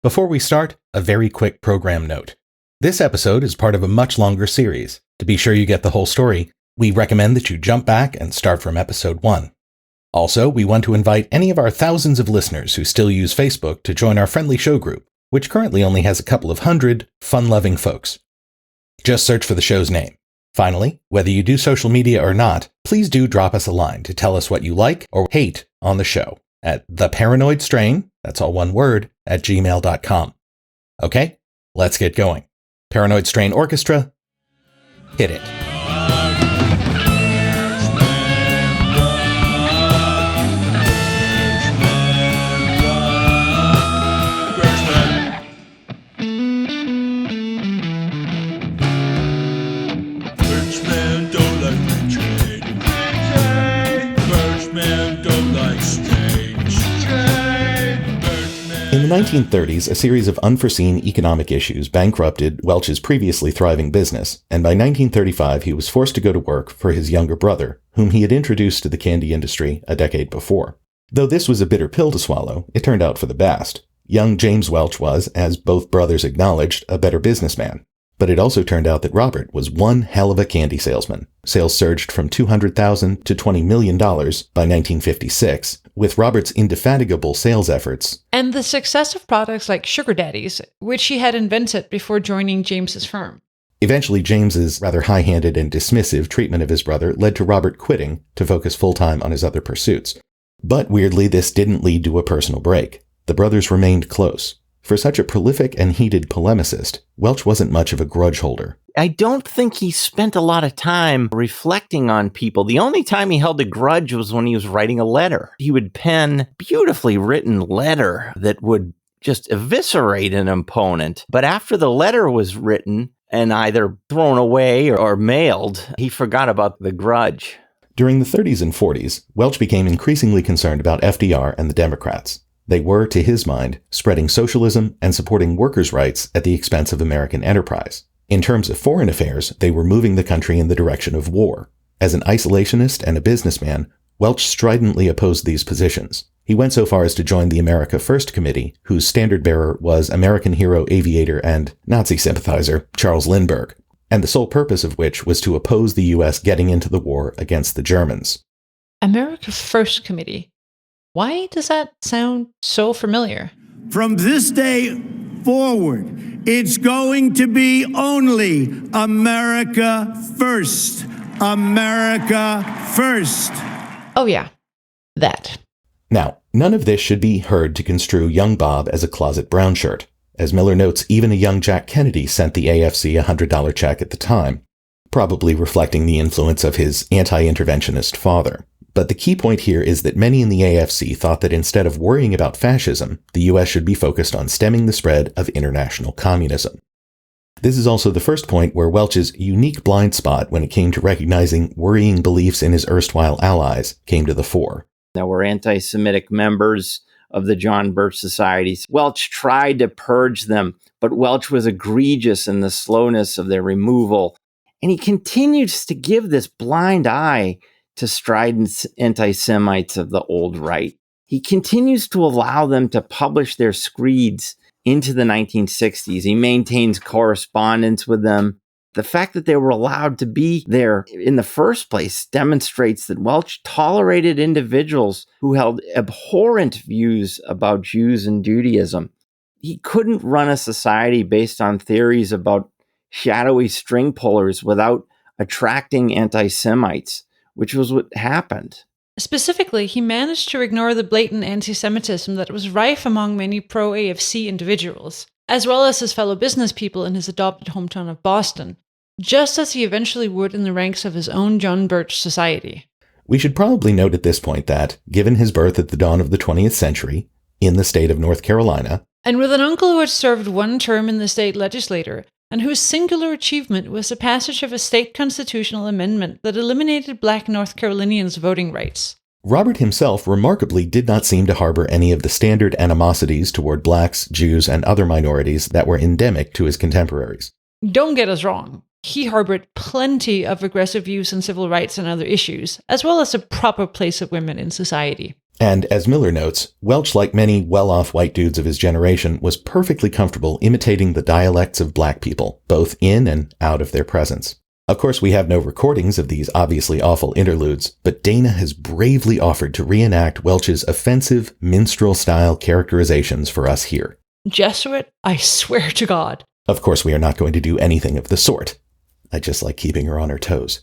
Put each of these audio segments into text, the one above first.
Before we start, a very quick program note. This episode is part of a much longer series. To be sure you get the whole story, we recommend that you jump back and start from episode 1. Also, we want to invite any of our thousands of listeners who still use Facebook to join our friendly show group, which currently only has a couple of hundred fun-loving folks. Just search for the show's name. Finally, whether you do social media or not, please do drop us a line to tell us what you like or hate on the show at theparanoidstrain, that's all one word, at gmail.com. Okay, let's get going. Paranoid Strain Orchestra, hit it. In the 1930s, a series of unforeseen economic issues bankrupted Welch's previously thriving business, and by 1935 he was forced to go to work for his younger brother, whom he had introduced to the candy industry a decade before. Though this was a bitter pill to swallow, it turned out for the best. Young James Welch was, as both brothers acknowledged, a better businessman. But it also turned out that Robert was one hell of a candy salesman. Sales surged from $200,000 to $20 million by 1956, with Robert's indefatigable sales efforts and the success of products like Sugar Daddies, which he had invented before joining James's firm. Eventually, James's rather high-handed and dismissive treatment of his brother led to Robert quitting to focus full-time on his other pursuits. But weirdly, this didn't lead to a personal break. The brothers remained close. For such a prolific and heated polemicist, Welch wasn't much of a grudge holder. I don't think he spent a lot of time reflecting on people. The only time he held a grudge was when he was writing a letter. He would pen beautifully written letter that would just eviscerate an opponent. But after the letter was written and either thrown away or mailed, he forgot about the grudge. During the 30s and 40s, Welch became increasingly concerned about FDR and the Democrats. They were, to his mind, spreading socialism and supporting workers' rights at the expense of American enterprise. In terms of foreign affairs, they were moving the country in the direction of war. As an isolationist and a businessman, Welch stridently opposed these positions. He went so far as to join the America First Committee, whose standard-bearer was American hero aviator and Nazi sympathizer Charles Lindbergh, and the sole purpose of which was to oppose the U.S. getting into the war against the Germans. America First Committee. Why does that sound so familiar? From this day forward, it's going to be only America first. America first. Oh yeah, that. Now, none of this should be heard to construe young Bob as a closet brown shirt. As Miller notes, even a young Jack Kennedy sent the AFC a $100 check at the time, probably reflecting the influence of his anti-interventionist father. But the key point here is that many in the AFC thought that instead of worrying about fascism, the US should be focused on stemming the spread of international communism. This is also the first point where Welch's unique blind spot when it came to recognizing worrying beliefs in his erstwhile allies came to the fore. There were anti-Semitic members of the John Birch Society. Welch tried to purge them, but Welch was egregious in the slowness of their removal. And he continues to give this blind eye to strident anti-Semites of the old right. He continues to allow them to publish their screeds into the 1960s. He maintains correspondence with them. The fact that they were allowed to be there in the first place demonstrates that Welch tolerated individuals who held abhorrent views about Jews and Judaism. He couldn't run a society based on theories about shadowy string pullers without attracting anti-Semites, which was what happened. Specifically, he managed to ignore the blatant anti-Semitism that was rife among many pro-AFC individuals, as well as his fellow business people in his adopted hometown of Boston, just as he eventually would in the ranks of his own John Birch Society. We should probably note at this point that, given his birth at the dawn of the 20th century, in the state of North Carolina, and with an uncle who had served one term in the state legislature, and whose singular achievement was the passage of a state constitutional amendment that eliminated Black North Carolinians' voting rights. Robert himself remarkably did not seem to harbor any of the standard animosities toward blacks, Jews, and other minorities that were endemic to his contemporaries. Don't get us wrong. He harbored plenty of aggressive views on civil rights and other issues, as well as a proper place of women in society. And as Miller notes, Welch, like many well-off white dudes of his generation, was perfectly comfortable imitating the dialects of black people, both in and out of their presence. Of course, we have no recordings of these obviously awful interludes, but Dana has bravely offered to reenact Welch's offensive minstrel-style characterizations for us here. Jesuit, I swear to God. Of course, we are not going to do anything of the sort. I just like keeping her on her toes.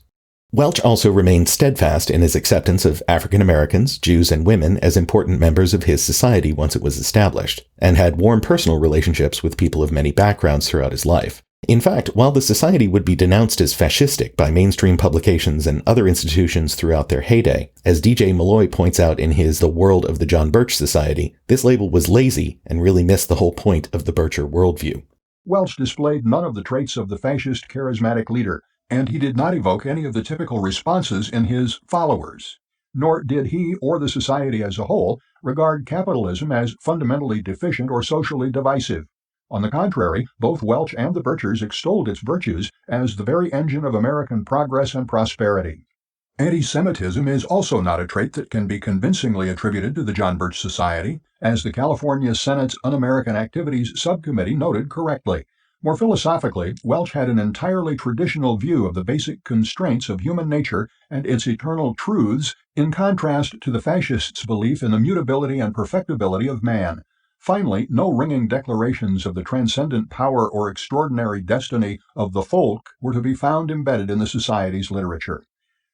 Welch also remained steadfast in his acceptance of African Americans, Jews, and women as important members of his society once it was established, and had warm personal relationships with people of many backgrounds throughout his life. In fact, while the society would be denounced as fascistic by mainstream publications and other institutions throughout their heyday, as D.J. Malloy points out in his The World of the John Birch Society, this label was lazy and really missed the whole point of the Bircher worldview. Welch displayed none of the traits of the fascist charismatic leader, and he did not evoke any of the typical responses in his followers. Nor did he, or the society as a whole, regard capitalism as fundamentally deficient or socially divisive. On the contrary, both Welch and the Birchers extolled its virtues as the very engine of American progress and prosperity. Anti-Semitism is also not a trait that can be convincingly attributed to the John Birch Society, as the California Senate's Un-American Activities Subcommittee noted correctly. More philosophically, Welch had an entirely traditional view of the basic constraints of human nature and its eternal truths, in contrast to the fascists' belief in the mutability and perfectibility of man. Finally, no ringing declarations of the transcendent power or extraordinary destiny of the folk were to be found embedded in the Society's literature.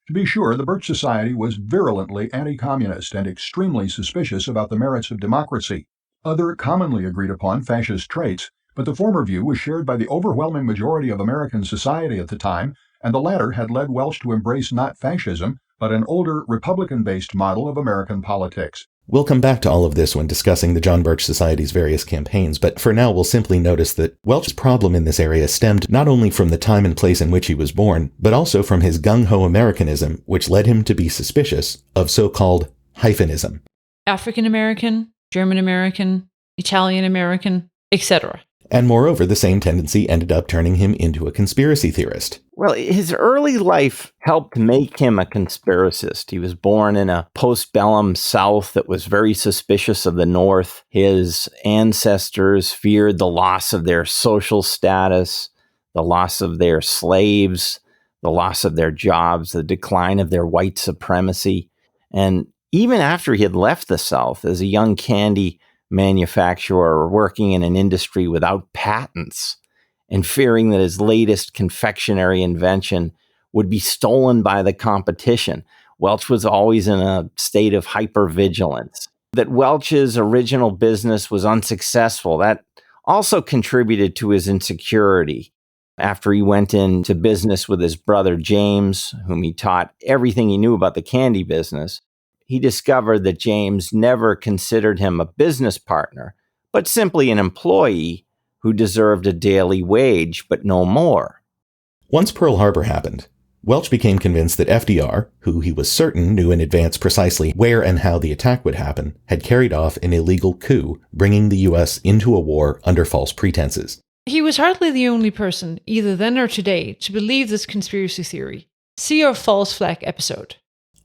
To be sure, the Birch Society was virulently anti-communist and extremely suspicious about the merits of democracy, other commonly agreed upon fascist traits, but the former view was shared by the overwhelming majority of American society at the time, and the latter had led Welch to embrace not fascism, but an older Republican-based model of American politics. We'll come back to all of this when discussing the John Birch Society's various campaigns, but for now we'll simply notice that Welch's problem in this area stemmed not only from the time and place in which he was born, but also from his gung-ho Americanism, which led him to be suspicious of so-called hyphenism. African American, German American, Italian American, etc. And moreover, the same tendency ended up turning him into a conspiracy theorist. Well, his early life helped make him a conspiracist. He was born in a postbellum South that was very suspicious of the North. His ancestors feared the loss of their social status, the loss of their slaves, the loss of their jobs, the decline of their white supremacy. And even after he had left the South as a young candy manufacturer working in an industry without patents and fearing that his latest confectionery invention would be stolen by the competition, Welch was always in a state of hypervigilance. That Welch's original business was unsuccessful, that also contributed to his insecurity. After he went into business with his brother James, whom he taught everything he knew about the candy business, he discovered that James never considered him a business partner, but simply an employee who deserved a daily wage, but no more. Once Pearl Harbor happened, Welch became convinced that FDR, who he was certain knew in advance precisely where and how the attack would happen, had carried off an illegal coup, bringing the U.S. into a war under false pretenses. He was hardly the only person, either then or today, to believe this conspiracy theory. See our false flag episode.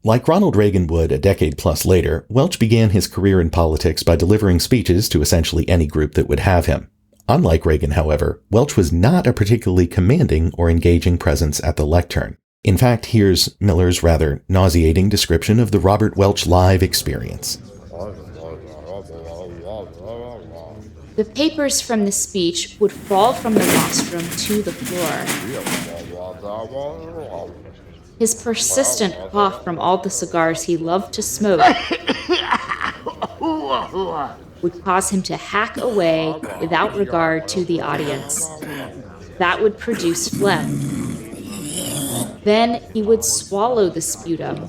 Like Ronald Reagan would a decade plus later, Welch began his career in politics by delivering speeches to essentially any group that would have him. Unlike Reagan, however, Welch was not a particularly commanding or engaging presence at the lectern. In fact, here's Miller's rather nauseating description of the Robert Welch live experience. The papers from the speech would fall from the rostrum to the floor. His persistent cough from all the cigars he loved to smoke would cause him to hack away without regard to the audience. That would produce phlegm. Then he would swallow the sputum,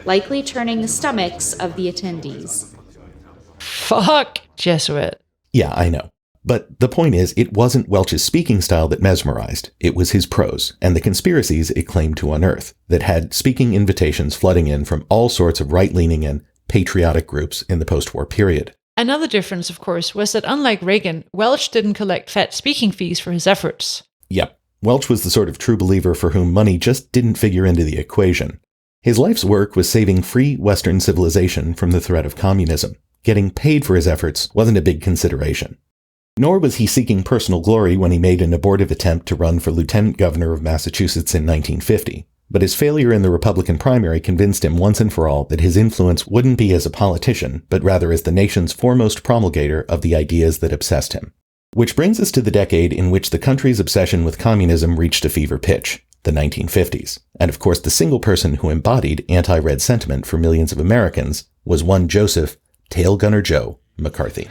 likely turning the stomachs of the attendees. Fuck, Jesuit. Yeah, I know. But the point is, it wasn't Welch's speaking style that mesmerized. It was his prose, and the conspiracies it claimed to unearth, that had speaking invitations flooding in from all sorts of right-leaning and patriotic groups in the post-war period. Another difference, of course, was that unlike Reagan, Welch didn't collect fat speaking fees for his efforts. Yep. Welch was the sort of true believer for whom money just didn't figure into the equation. His life's work was saving free Western civilization from the threat of communism. Getting paid for his efforts wasn't a big consideration. Nor was he seeking personal glory when he made an abortive attempt to run for lieutenant governor of Massachusetts in 1950. But his failure in the Republican primary convinced him once and for all that his influence wouldn't be as a politician, but rather as the nation's foremost promulgator of the ideas that obsessed him. Which brings us to the decade in which the country's obsession with communism reached a fever pitch, the 1950s. And of course, the single person who embodied anti-red sentiment for millions of Americans was one Joseph Tail Gunner Joe McCarthy.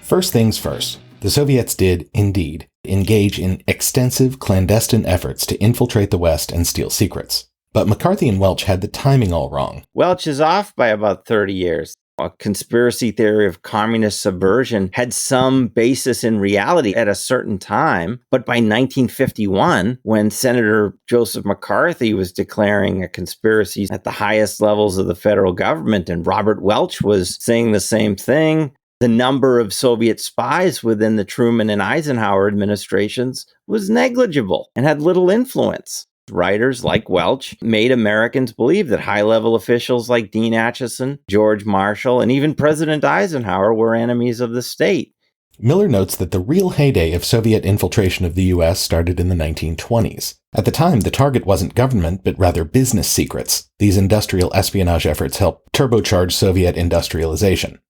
First things first, the Soviets did, indeed, engage in extensive clandestine efforts to infiltrate the West and steal secrets. But McCarthy and Welch had the timing all wrong. Welch is off by about 30 years. A conspiracy theory of communist subversion had some basis in reality at a certain time, but by 1951, when Senator Joseph McCarthy was declaring a conspiracy at the highest levels of the federal government, and Robert Welch was saying the same thing, the number of Soviet spies within the Truman and Eisenhower administrations was negligible and had little influence. Writers like Welch made Americans believe that high-level officials like Dean Acheson, George Marshall, and even President Eisenhower were enemies of the state. Miller notes that the real heyday of Soviet infiltration of the U.S. started in the 1920s. At the time, the target wasn't government, but rather business secrets. These industrial espionage efforts helped turbocharge Soviet industrialization.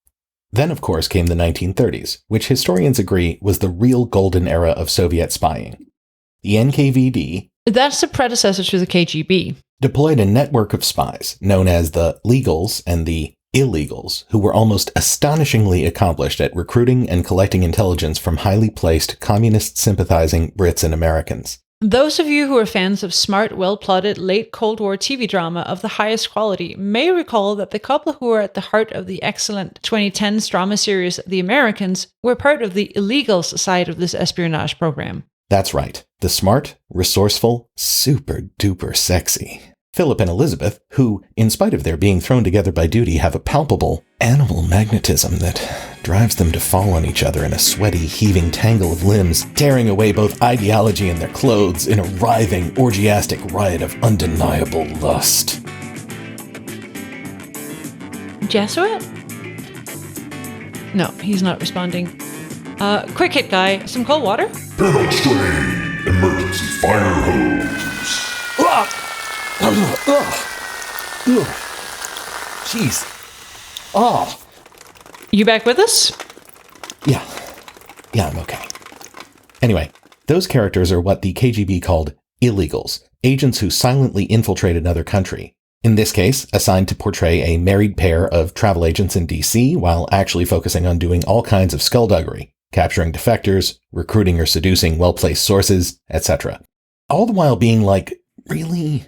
Then, of course, came the 1930s, which historians agree was the real golden era of Soviet spying. The NKVD, that's the predecessor to the KGB, deployed a network of spies known as the legals and the illegals, who were almost astonishingly accomplished at recruiting and collecting intelligence from highly placed communist-sympathizing Brits and Americans. Those of you who are fans of smart, well-plotted, late Cold War TV drama of the highest quality may recall that the couple who were at the heart of the excellent 2010s drama series The Americans were part of the illegals side of this espionage program. That's right. The smart, resourceful, super-duper sexy Philip and Elizabeth, who, in spite of their being thrown together by duty, have a palpable animal magnetism that drives them to fall on each other in a sweaty, heaving tangle of limbs, tearing away both ideology and their clothes in a writhing, orgiastic riot of undeniable lust. Jesuit? No, he's not responding. Quick hit guy, some cold water? Panel strain, emergency fire hose. Jeez. Oh. You back with us? Yeah, I'm okay. Anyway, those characters are what the KGB called illegals, agents who silently infiltrate another country. In this case, assigned to portray a married pair of travel agents in DC while actually focusing on doing all kinds of skullduggery, capturing defectors, recruiting or seducing well-placed sources, etc. All the while being like, really?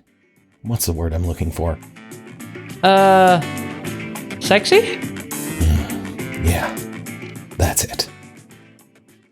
What's the word I'm looking for? Sexy? Yeah, that's it.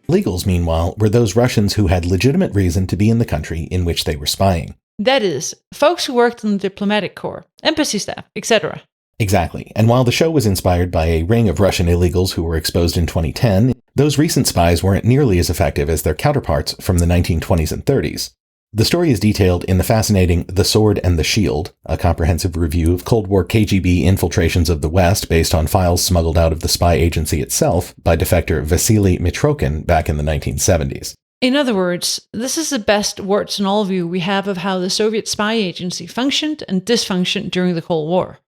Legals, meanwhile, were those Russians who had legitimate reason to be in the country in which they were spying. That is, folks who worked in the diplomatic corps, embassy staff, etc. Exactly. And while the show was inspired by a ring of Russian illegals who were exposed in 2010, those recent spies weren't nearly as effective as their counterparts from the 1920s and 30s. The story is detailed in the fascinating The Sword and the Shield, a comprehensive review of Cold War KGB infiltrations of the West based on files smuggled out of the spy agency itself by defector Vasily Mitrokhin back in the 1970s. In other words, this is the best warts and all view we have of how the Soviet spy agency functioned and dysfunctioned during the Cold War.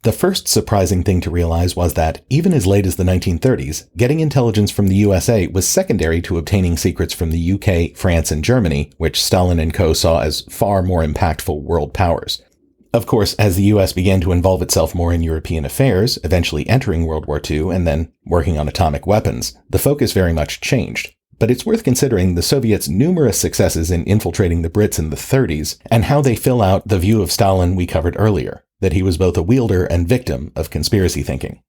The first surprising thing to realize was that, even as late as the 1930s, getting intelligence from the USA was secondary to obtaining secrets from the UK, France, and Germany, which Stalin and co. saw as far more impactful world powers. Of course, as the US began to involve itself more in European affairs, eventually entering World War II and then working on atomic weapons, the focus very much changed. But it's worth considering the Soviets' numerous successes in infiltrating the Brits in the 30s and how they fill out the view of Stalin we covered earlier, that he was both a wielder and victim of conspiracy thinking.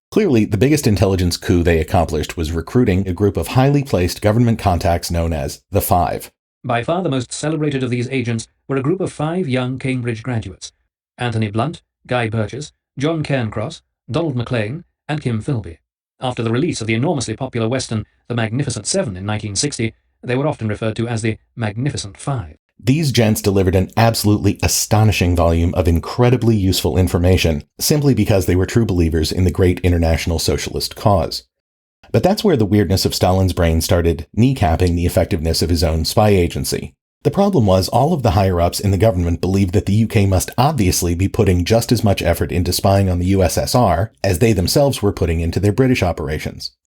Clearly, the biggest intelligence coup they accomplished was recruiting a group of highly placed government contacts known as the Five. By far the most celebrated of these agents were a group of 5 young Cambridge graduates: Anthony Blunt, Guy Burgess, John Cairncross, Donald Maclean, and Kim Philby. After the release of the enormously popular western The Magnificent Seven in 1960, they were often referred to as the Magnificent Five. These gents delivered an absolutely astonishing volume of incredibly useful information, simply because they were true believers in the great international socialist cause. But that's where the weirdness of Stalin's brain started kneecapping the effectiveness of his own spy agency. The problem was all of the higher-ups in the government believed that the UK must obviously be putting just as much effort into spying on the USSR as they themselves were putting into their British operations.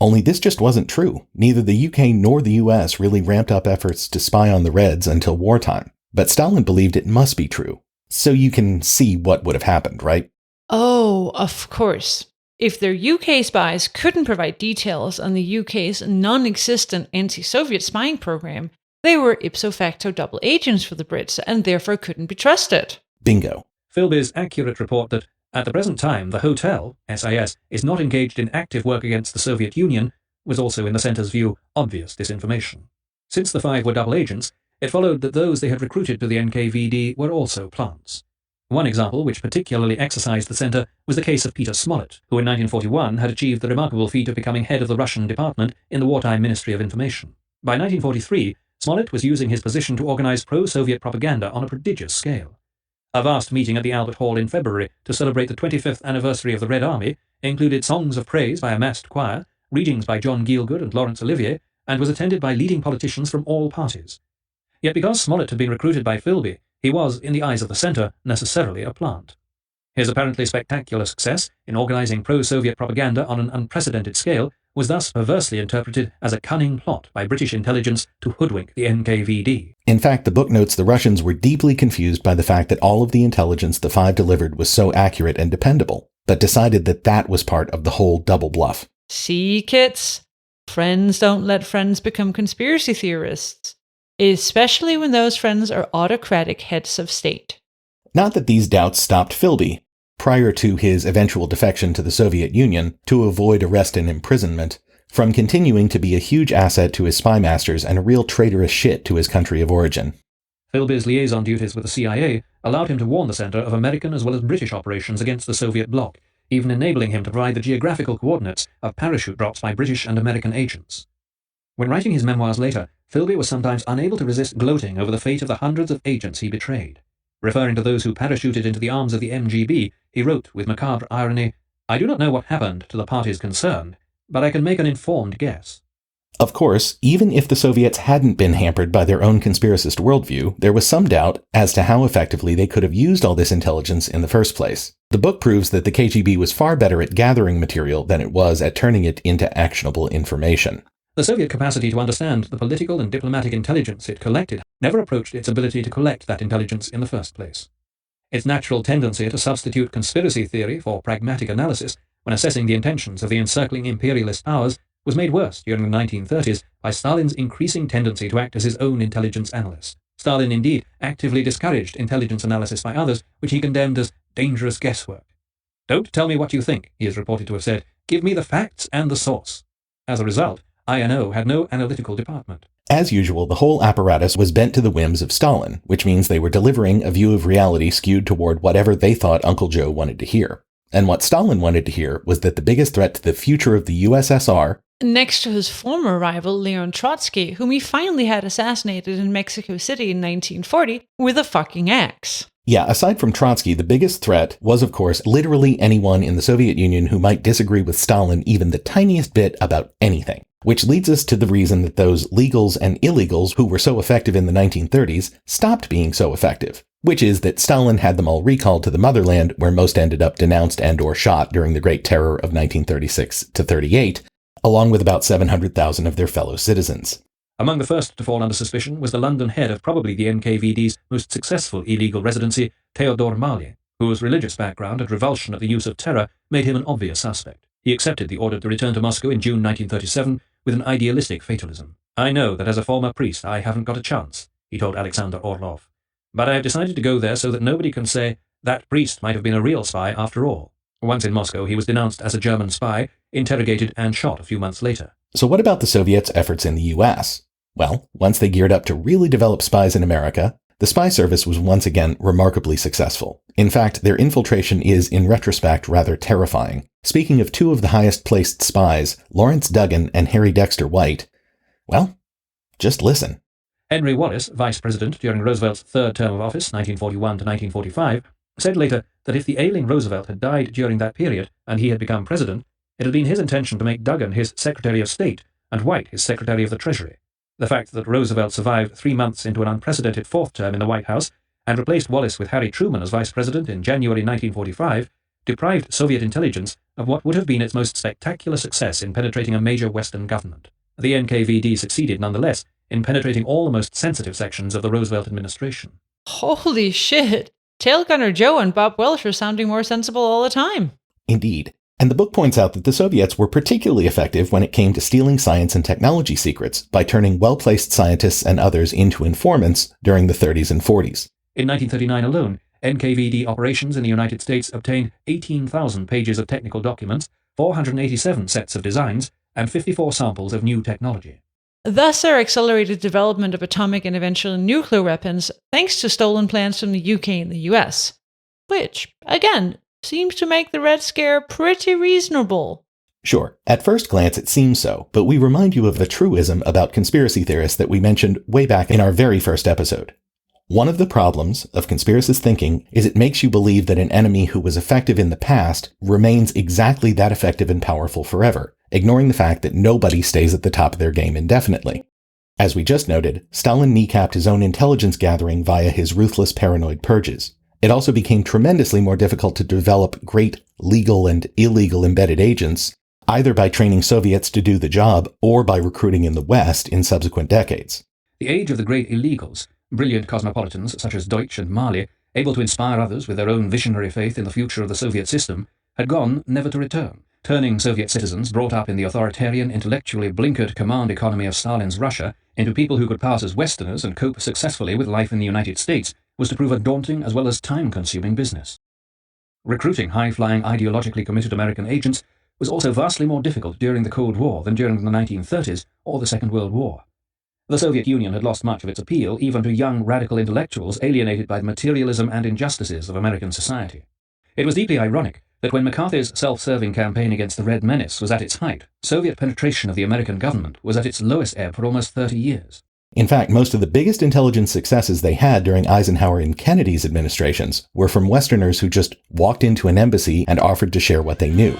Only this just wasn't true. Neither the UK nor the US really ramped up efforts to spy on the Reds until wartime. But Stalin believed it must be true. So you can see what would have happened, right? Oh, of course. If their UK spies couldn't provide details on the UK's non-existent anti-Soviet spying program, they were ipso facto double agents for the Brits and therefore couldn't be trusted. Bingo. Philby's accurate report that, at the present time, the Hotel, SIS, is not engaged in active work against the Soviet Union, was also, in the centre's view, obvious disinformation. Since the 5 were double agents, it followed that those they had recruited to the NKVD were also plants. One example which particularly exercised the centre was the case of Peter Smollett, who in 1941 had achieved the remarkable feat of becoming head of the Russian department in the wartime Ministry of Information. By 1943, Smollett was using his position to organise pro-Soviet propaganda on a prodigious scale. A vast meeting at the Albert Hall in February to celebrate the 25th anniversary of the Red Army included songs of praise by a massed choir, readings by John Gielgud and Laurence Olivier, and was attended by leading politicians from all parties. Yet because Smollett had been recruited by Philby, he was, in the eyes of the centre, necessarily a plant. His apparently spectacular success in organising pro-Soviet propaganda on an unprecedented scale was thus perversely interpreted as a cunning plot by British intelligence to hoodwink the NKVD. In fact, the book notes the Russians were deeply confused by the fact that all of the intelligence the 5 delivered was so accurate and dependable, but decided that that was part of the whole double bluff. See, kits? Friends don't let friends become conspiracy theorists, especially when those friends are autocratic heads of state. Not that these doubts stopped Philby, prior to his eventual defection to the Soviet Union to avoid arrest and imprisonment, from continuing to be a huge asset to his spy masters and a real traitorous shit to his country of origin. Philby's liaison duties with the CIA allowed him to warn the centre of American as well as British operations against the Soviet bloc, even enabling him to provide the geographical coordinates of parachute drops by British and American agents. When writing his memoirs later, Philby was sometimes unable to resist gloating over the fate of the hundreds of agents he betrayed. Referring to those who parachuted into the arms of the MGB, he wrote with macabre irony, "I do not know what happened to the parties concerned, but I can make an informed guess." Of course, even if the Soviets hadn't been hampered by their own conspiracist worldview, there was some doubt as to how effectively they could have used all this intelligence in the first place. The book proves that the KGB was far better at gathering material than it was at turning it into actionable information. The Soviet capacity to understand the political and diplomatic intelligence it collected never approached its ability to collect that intelligence in the first place. Its natural tendency to substitute conspiracy theory for pragmatic analysis when assessing the intentions of the encircling imperialist powers was made worse during the 1930s by Stalin's increasing tendency to act as his own intelligence analyst. Stalin indeed actively discouraged intelligence analysis by others, which he condemned as dangerous guesswork. "Don't tell me what you think," he is reported to have said. "Give me the facts and the source." As a result, INO had no analytical department. As usual, the whole apparatus was bent to the whims of Stalin, which means they were delivering a view of reality skewed toward whatever they thought Uncle Joe wanted to hear. And what Stalin wanted to hear was that the biggest threat to the future of the USSR, next to his former rival Leon Trotsky, whom he finally had assassinated in Mexico City in 1940 with a fucking axe. Yeah, aside from Trotsky, the biggest threat was, of course, literally anyone in the Soviet Union who might disagree with Stalin even the tiniest bit about anything. Which leads us to the reason that those legals and illegals who were so effective in the 1930s stopped being so effective, which is that Stalin had them all recalled to the motherland, where most ended up denounced and or shot during the Great Terror of 1936 to 38, along with about 700,000 of their fellow citizens. Among the first to fall under suspicion was the London head of probably the NKVD's most successful illegal residency, Theodor Malye, whose religious background and revulsion at the use of terror made him an obvious suspect. He accepted the order to return to Moscow in June 1937 with an idealistic fatalism. "I know that as a former priest I haven't got a chance," he told Alexander Orlov. "But I have decided to go there so that nobody can say, that priest might have been a real spy after all." Once in Moscow, he was denounced as a German spy, interrogated and shot a few months later. So what about the Soviets' efforts in the US? Well, once they geared up to really develop spies in America, the spy service was once again remarkably successful. In fact, their infiltration is, in retrospect, rather terrifying. Speaking of two of the highest-placed spies, Lawrence Duggan and Harry Dexter White, well, just listen. Henry Wallace, vice president during Roosevelt's third term of office, 1941 to 1945, said later that if the ailing Roosevelt had died during that period and he had become president, it had been his intention to make Duggan his Secretary of State and White his Secretary of the Treasury. The fact that Roosevelt survived 3 months into an unprecedented fourth term in the White House and replaced Wallace with Harry Truman as vice president in January 1945 deprived Soviet intelligence of what would have been its most spectacular success in penetrating a major Western government. The NKVD succeeded nonetheless in penetrating all the most sensitive sections of the Roosevelt administration. Holy shit! Tail Gunner Joe and Bob Welch are sounding more sensible all the time. Indeed. And the book points out that the Soviets were particularly effective when it came to stealing science and technology secrets by turning well-placed scientists and others into informants during the 30s and 40s. In 1939 alone, NKVD operations in the United States obtained 18,000 pages of technical documents, 487 sets of designs, and 54 samples of new technology. Thus, their accelerated development of atomic and eventually nuclear weapons, thanks to stolen plans from the UK and the US. Which, again, seems to make the Red Scare pretty reasonable. Sure, at first glance it seems so, but we remind you of a truism about conspiracy theorists that we mentioned way back in our very first episode. One of the problems of conspiracist thinking is it makes you believe that an enemy who was effective in the past remains exactly that effective and powerful forever, ignoring the fact that nobody stays at the top of their game indefinitely. As we just noted, Stalin kneecapped his own intelligence gathering via his ruthless paranoid purges. It also became tremendously more difficult to develop great legal and illegal embedded agents, either by training Soviets to do the job or by recruiting in the West in subsequent decades. The age of the great illegals, brilliant cosmopolitans such as Deutsch and Marley, able to inspire others with their own visionary faith in the future of the Soviet system, had gone never to return, turning Soviet citizens brought up in the authoritarian, intellectually blinkered command economy of Stalin's Russia into people who could pass as Westerners and cope successfully with life in the United States was to prove a daunting as well as time-consuming business. Recruiting high-flying, ideologically committed American agents was also vastly more difficult during the Cold War than during the 1930s or the Second World War. The Soviet Union had lost much of its appeal even to young radical intellectuals alienated by the materialism and injustices of American society. It was deeply ironic that when McCarthy's self-serving campaign against the Red Menace was at its height, Soviet penetration of the American government was at its lowest ebb for almost 30 years. In fact, most of the biggest intelligence successes they had during Eisenhower and Kennedy's administrations were from Westerners who just walked into an embassy and offered to share what they knew.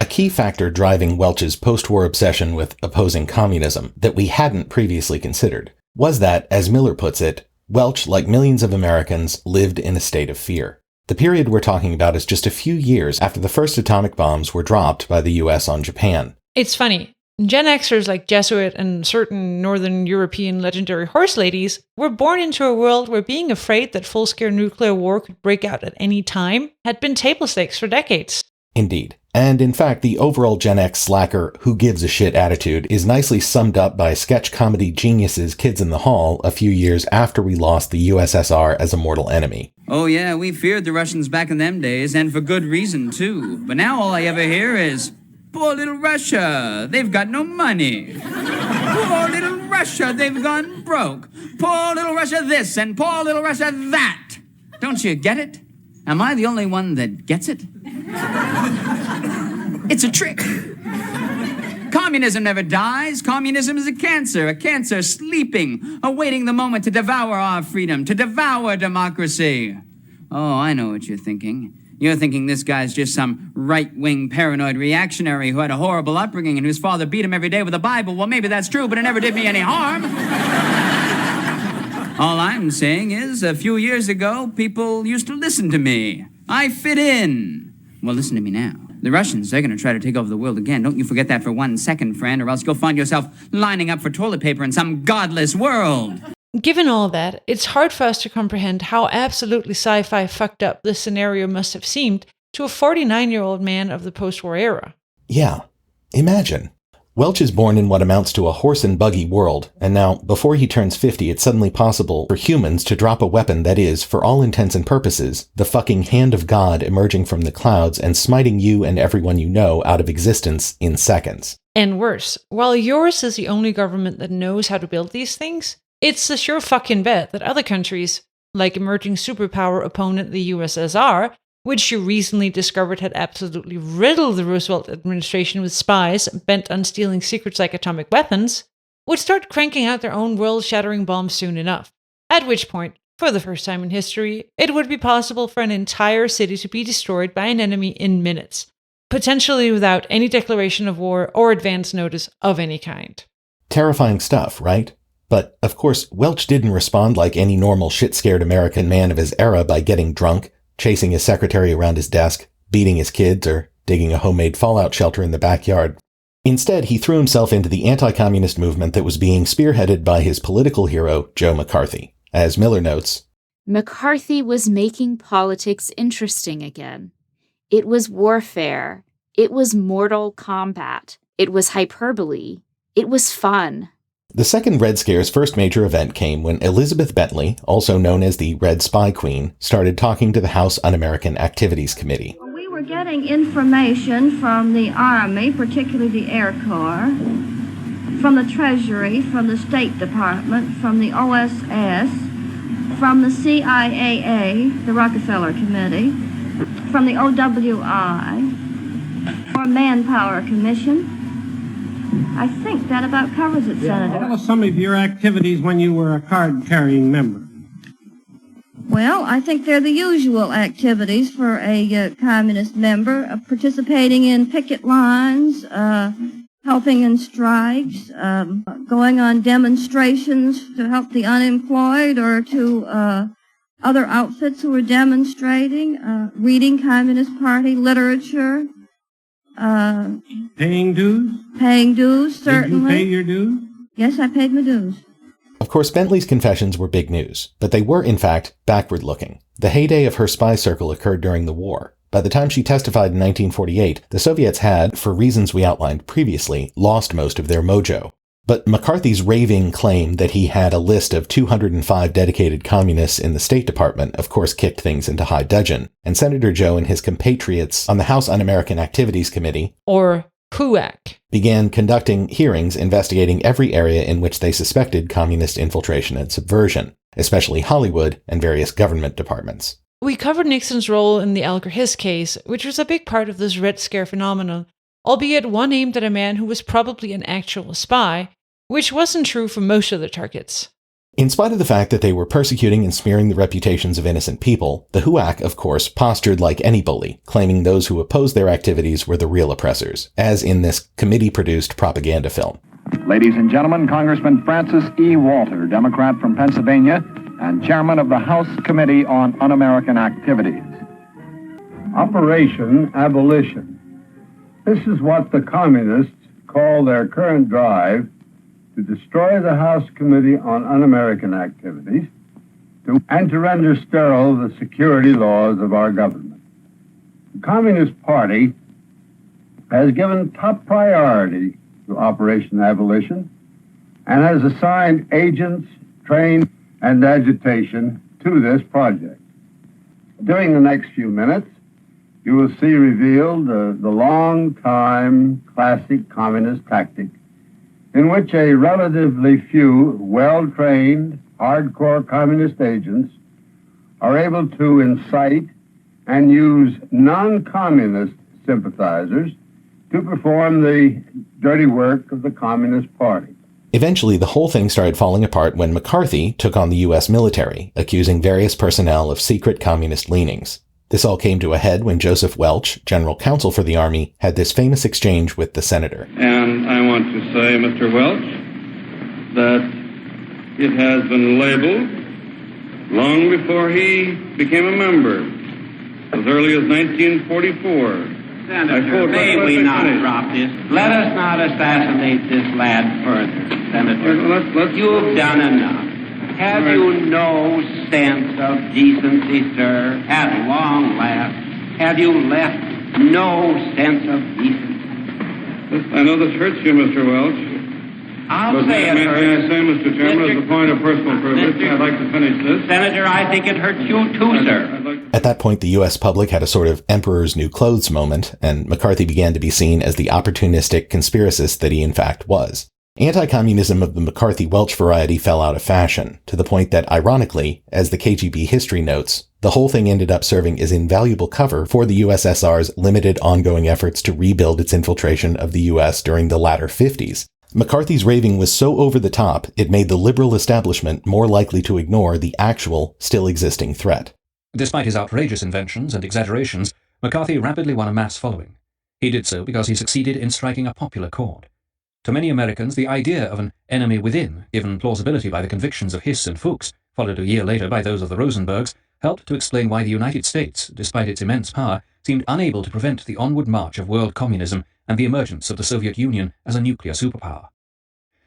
Key factor driving Welch's post-war obsession with opposing communism that we hadn't previously considered was that, as Miller puts it, Welch, like millions of Americans, lived in a state of fear. The period we're talking about is just a few years after the first atomic bombs were dropped by the US on Japan. It's funny. Gen Xers like Jesuit and certain Northern European legendary horse ladies were born into a world where being afraid that full-scale nuclear war could break out at any time had been table stakes for decades. Indeed. And in fact, the overall Gen X slacker, who gives a shit attitude is nicely summed up by sketch comedy geniuses Kids in the Hall a few years after we lost the USSR as a mortal enemy. Oh yeah, we feared the Russians back in them days, and for good reason too. But now all I ever hear is, poor little Russia, they've got no money. Poor little Russia, they've gone broke. Poor little Russia this and poor little Russia that. Don't you get it? Am I the only one that gets it? It's a trick. Communism never dies. Communism is a cancer sleeping, awaiting the moment to devour our freedom, to devour democracy. Oh, I know what you're thinking. You're thinking this guy's just some right-wing paranoid reactionary who had a horrible upbringing and whose father beat him every day with a Bible. Well, maybe that's true, but it never did me any harm. All I'm saying is, a few years ago, people used to listen to me. I fit in. Well, listen to me now. The Russians, they're going to try to take over the world again. Don't you forget that for 1 second, friend, or else you'll find yourself lining up for toilet paper in some godless world. Given all that, it's hard for us to comprehend how absolutely sci-fi fucked up this scenario must have seemed to a 49-year-old man of the post-war era. Yeah, imagine. Welch is born in what amounts to a horse and buggy world, and now, before he turns 50, it's suddenly possible for humans to drop a weapon that is, for all intents and purposes, the fucking hand of God emerging from the clouds and smiting you and everyone you know out of existence in seconds. And worse, while yours is the only government that knows how to build these things, it's a sure fucking bet that other countries, like emerging superpower opponent the USSR, which you recently discovered had absolutely riddled the Roosevelt administration with spies bent on stealing secrets like atomic weapons, would start cranking out their own world-shattering bombs soon enough. At which point, for the first time in history, it would be possible for an entire city to be destroyed by an enemy in minutes, potentially without any declaration of war or advance notice of any kind. Terrifying stuff, right? But, of course, Welch didn't respond like any normal shit-scared American man of his era by getting drunk, chasing his secretary around his desk, beating his kids, or digging a homemade fallout shelter in the backyard. Instead, he threw himself into the anti-communist movement that was being spearheaded by his political hero, Joe McCarthy. As Miller notes, McCarthy was making politics interesting again. It was warfare. It was mortal combat. It was hyperbole. It was fun. The second Red Scare's first major event came when Elizabeth Bentley, also known as the Red Spy Queen, started talking to the House Un-American Activities Committee. We were getting information from the Army, particularly the Air Corps, from the Treasury, from the State Department, from the OSS, from the CIAA, the Rockefeller Committee, from the OWI, or Manpower Commission. I think that about covers it, Senator. Tell us some of your activities when you were a card-carrying member. Well, I think they're the usual activities for a communist member, participating in picket lines, helping in strikes, going on demonstrations to help the unemployed or to other outfits who were demonstrating, reading Communist Party literature. Paying dues? Paying dues, certainly. Did you pay your dues? Yes, I paid my dues. Of course, Bentley's confessions were big news, but they were, in fact, backward-looking. The heyday of her spy circle occurred during the war. By the time she testified in 1948, the Soviets had, for reasons we outlined previously, lost most of their mojo. But McCarthy's raving claim that he had a list of 205 dedicated communists in the State Department of course kicked things into high dudgeon, and Senator Joe and his compatriots on the House Un-American Activities Committee, or HUAC, began conducting hearings investigating every area in which they suspected communist infiltration and subversion, especially Hollywood and various government departments. We covered Nixon's role in the Alger Hiss case, which was a big part of this Red Scare phenomenon, albeit one aimed at a man who was probably an actual spy, which wasn't true for most of the targets. In spite of the fact that they were persecuting and smearing the reputations of innocent people, the HUAC, of course, postured like any bully, claiming those who opposed their activities were the real oppressors, as in this committee-produced propaganda film. Ladies and gentlemen, Congressman Francis E. Walter, Democrat from Pennsylvania, and chairman of the House Committee on Un-American Activities. Operation Abolition. This is what the communists call their current drive to destroy the House Committee on Un-American Activities and to render sterile the security laws of our government. The Communist Party has given top priority to Operation Abolition and has assigned agents, trained, and agitation to this project. During the next few minutes, you will see revealed the long-time classic communist tactic in which a relatively few well-trained, hardcore communist agents are able to incite and use non-communist sympathizers to perform the dirty work of the Communist Party. Eventually, the whole thing started falling apart when McCarthy took on the U.S. military, accusing various personnel of secret communist leanings. This all came to a head when Joseph Welch, general counsel for the Army, had this famous exchange with the senator. And I want to say, Mr. Welch, that it has been labeled long before he became a member, as early as 1944. Senator, may we not drop this? Let us not assassinate this lad further, Senator. You've done enough. Have you no sense of decency, sir? At long last, have you left no sense of decency? I know this hurts you, Mr. Welch. I'll say it may hurts. I say, Mr. Chairman, as a point of personal privilege, I'd like to finish this. Senator, I think it hurts you too, sir. At that point, the U.S. public had a sort of emperor's new clothes moment, and McCarthy began to be seen as the opportunistic conspiracist that he in fact was. Anti-communism of the McCarthy-Welch variety fell out of fashion, to the point that, ironically, as the KGB history notes, the whole thing ended up serving as invaluable cover for the USSR's limited ongoing efforts to rebuild its infiltration of the U.S. during the latter 50s. McCarthy's raving was so over the top, it made the liberal establishment more likely to ignore the actual, still existing threat. Despite his outrageous inventions and exaggerations, McCarthy rapidly won a mass following. He did so because he succeeded in striking a popular chord. To many Americans, the idea of an enemy within, given plausibility by the convictions of Hiss and Fuchs, followed a year later by those of the Rosenbergs, helped to explain why the United States, despite its immense power, seemed unable to prevent the onward march of world communism and the emergence of the Soviet Union as a nuclear superpower.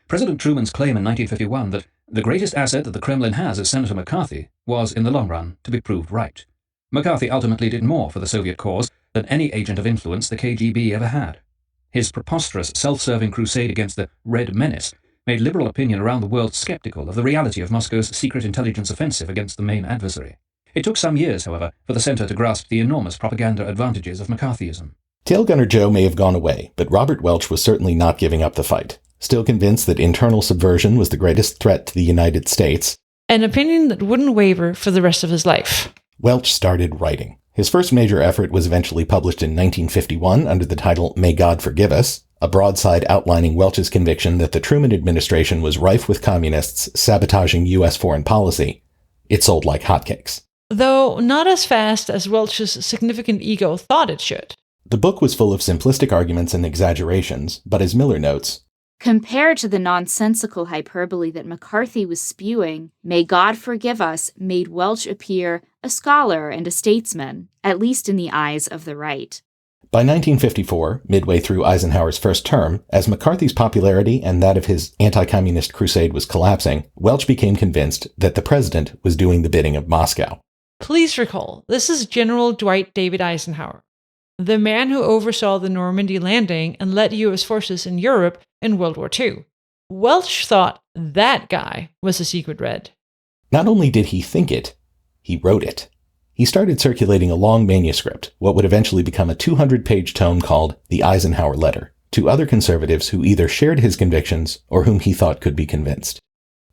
President Truman's claim in 1951 that the greatest asset that the Kremlin has is Senator McCarthy was, in the long run, to be proved right. McCarthy ultimately did more for the Soviet cause than any agent of influence the KGB ever had. His preposterous, self-serving crusade against the Red Menace made liberal opinion around the world skeptical of the reality of Moscow's secret intelligence offensive against the main adversary. It took some years, however, for the center to grasp the enormous propaganda advantages of McCarthyism. Tail Gunner Joe may have gone away, but Robert Welch was certainly not giving up the fight. Still convinced that internal subversion was the greatest threat to the United States, an opinion that wouldn't waver for the rest of his life. Welch started writing. His first major effort was eventually published in 1951 under the title May God Forgive Us, a broadside outlining Welch's conviction that the Truman administration was rife with communists sabotaging U.S. foreign policy. It sold like hotcakes. Though not as fast as Welch's significant ego thought it should. The book was full of simplistic arguments and exaggerations, but as Miller notes, compared to the nonsensical hyperbole that McCarthy was spewing, May God Forgive Us made Welch appear a scholar and a statesman, at least in the eyes of the right. By 1954, midway through Eisenhower's first term, as McCarthy's popularity and that of his anti-communist crusade was collapsing, Welch became convinced that the president was doing the bidding of Moscow. Please recall, this is General Dwight David Eisenhower, the man who oversaw the Normandy landing and led U.S. forces in Europe in World War II. Welch thought that guy was a secret red. Not only did he think it, he wrote it. He started circulating a long manuscript, what would eventually become a 200-page tome called The Eisenhower Letter, to other conservatives who either shared his convictions or whom he thought could be convinced.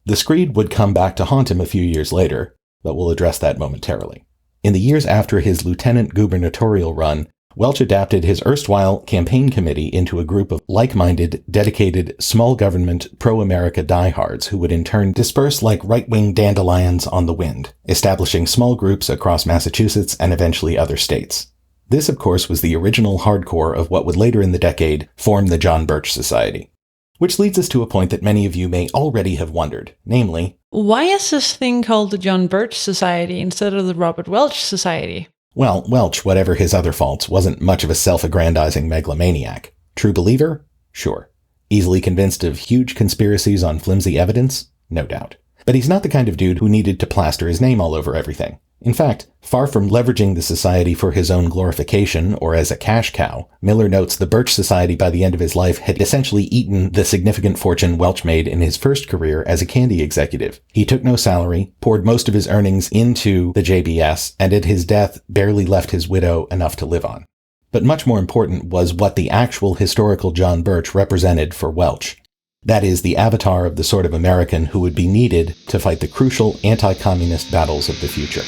The screed would come back to haunt him a few years later, but we'll address that momentarily. In the years after his lieutenant gubernatorial run, Welch adapted his erstwhile campaign committee into a group of like-minded, dedicated, small government, pro-America diehards who would in turn disperse like right-wing dandelions on the wind, establishing small groups across Massachusetts and eventually other states. This, of course, was the original hardcore of what would later in the decade form the John Birch Society. Which leads us to a point that many of you may already have wondered, namely, why is this thing called the John Birch Society instead of the Robert Welch Society? Well, Welch, whatever his other faults, wasn't much of a self-aggrandizing megalomaniac. True believer? Sure. Easily convinced of huge conspiracies on flimsy evidence? No doubt. But he's not the kind of dude who needed to plaster his name all over everything. In fact, far from leveraging the society for his own glorification or as a cash cow, Miller notes the Birch Society by the end of his life had essentially eaten the significant fortune Welch made in his first career as a candy executive. He took no salary, poured most of his earnings into the JBS, and at his death barely left his widow enough to live on. But much more important was what the actual historical John Birch represented for Welch. That is, the avatar of the sort of American who would be needed to fight the crucial anti-communist battles of the future.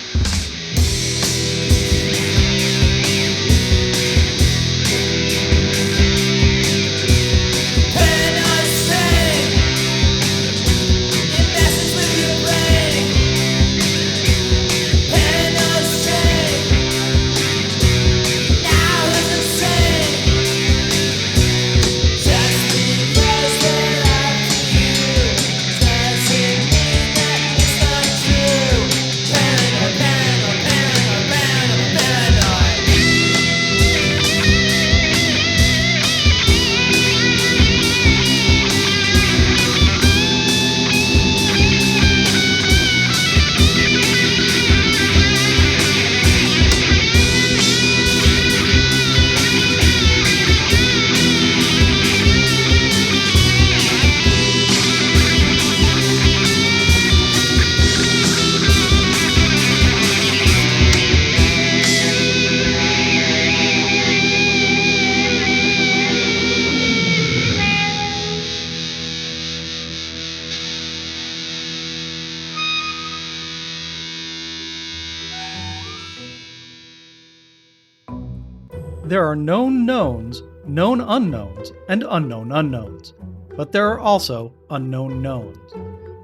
There are known knowns, known unknowns, and unknown unknowns. But there are also unknown knowns.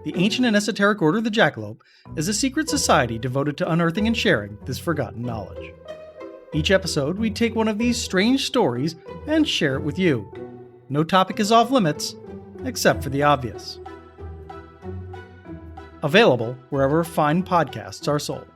The ancient and esoteric order of the Jackalope is a secret society devoted to unearthing and sharing this forgotten knowledge. Each episode, we take one of these strange stories and share it with you. No topic is off limits, except for the obvious. Available wherever fine podcasts are sold.